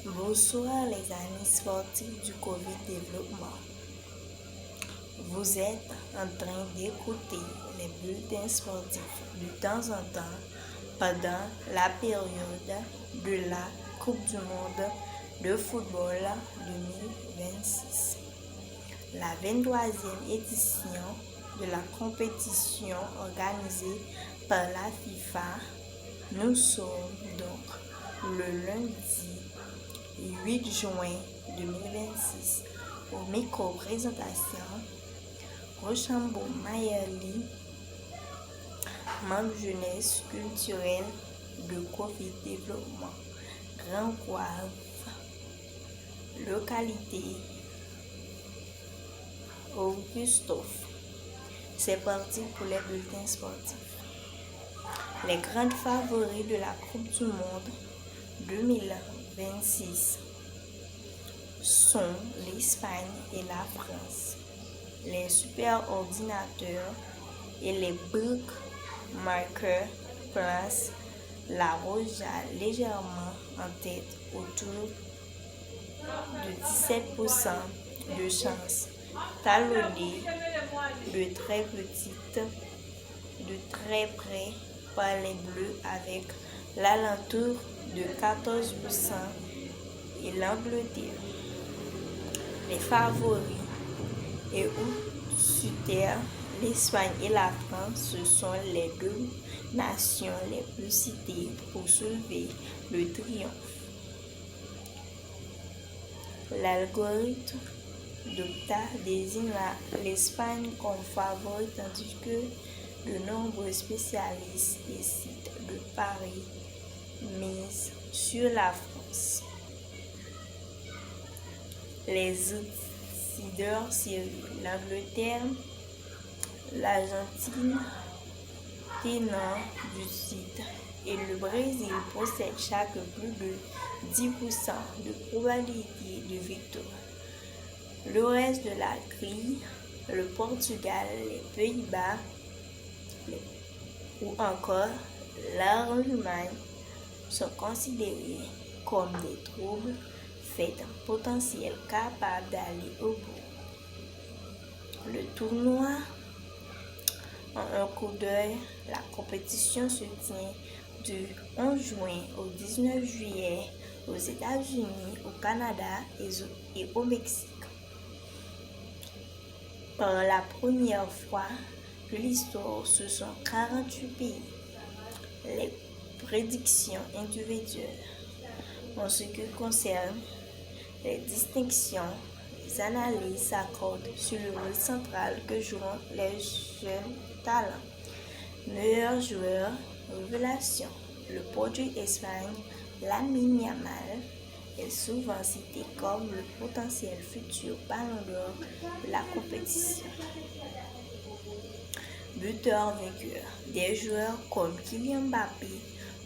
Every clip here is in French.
Bonsoir les amis sportifs du Covid Développement. Vous êtes en train d'écouter les bulletins sportifs de temps en temps pendant la période de la Coupe du Monde de football 2026. La 23e édition de la compétition organisée par la FIFA. Nous sommes donc le lundi 8 juin 2026 au micro-présentation Rochambeau Mayerly, membre jeunesse culturelle de Covid Développement, Grand Coave, localité Augustov. C'est parti pour les bulletins sportifs. Les grandes favoris de la Coupe du Monde 2026 sont l'Espagne et la France. Les super-ordinateurs et les bookmakers placent la Roja légèrement en tête autour de 17% de chance, talonnée de très près par les Bleus avec l'alentour de 14% et l'Angleterre. Les favoris et au-dessus terre, l'Espagne et la France, ce sont les deux nations les plus citées pour soulever le triomphe. L'algorithme d'Opta désigne l'Espagne comme favori tandis que de nombreux spécialistes et sites de paris misent sur la France. Les outsiders séries, l'Angleterre, l'Argentine, tenant du titre, et le Brésil possèdent chaque plus de 10% de probabilité de victoire. Le reste de la grille, le Portugal, les Pays-Bas ou encore l'Allemagne sont considérés comme des troubles faits potentiels capables d'aller au bout. Le tournoi, en un coup d'œil, la compétition se tient du 11 juin au 19 juillet aux États-Unis, au Canada et au Mexique. Pour la première fois de l'histoire, ce sont 48 pays. Les prédictions individuelles. En ce qui concerne les distinctions, les analyses s'accordent sur le rôle central que joueront les jeunes talents. Meilleur joueur, révélation. Le produit Espagne, Lamine Yamal, est souvent cité comme le potentiel futur ballon d'or de la compétition. Buteur vainqueur. Des joueurs comme Kylian Mbappé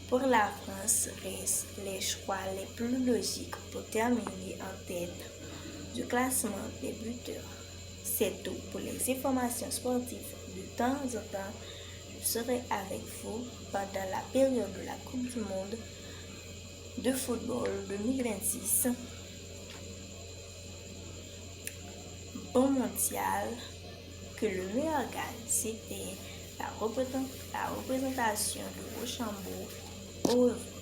pour la France restent les choix les plus logiques pour terminer en tête du classement des buteurs. C'est tout pour les informations sportives. De temps en temps, je serai avec vous pendant la période de la Coupe du Monde de football 2026. Bon mondial, que le meilleur gagne. C'était la représentation de Rochambeau. Au revoir.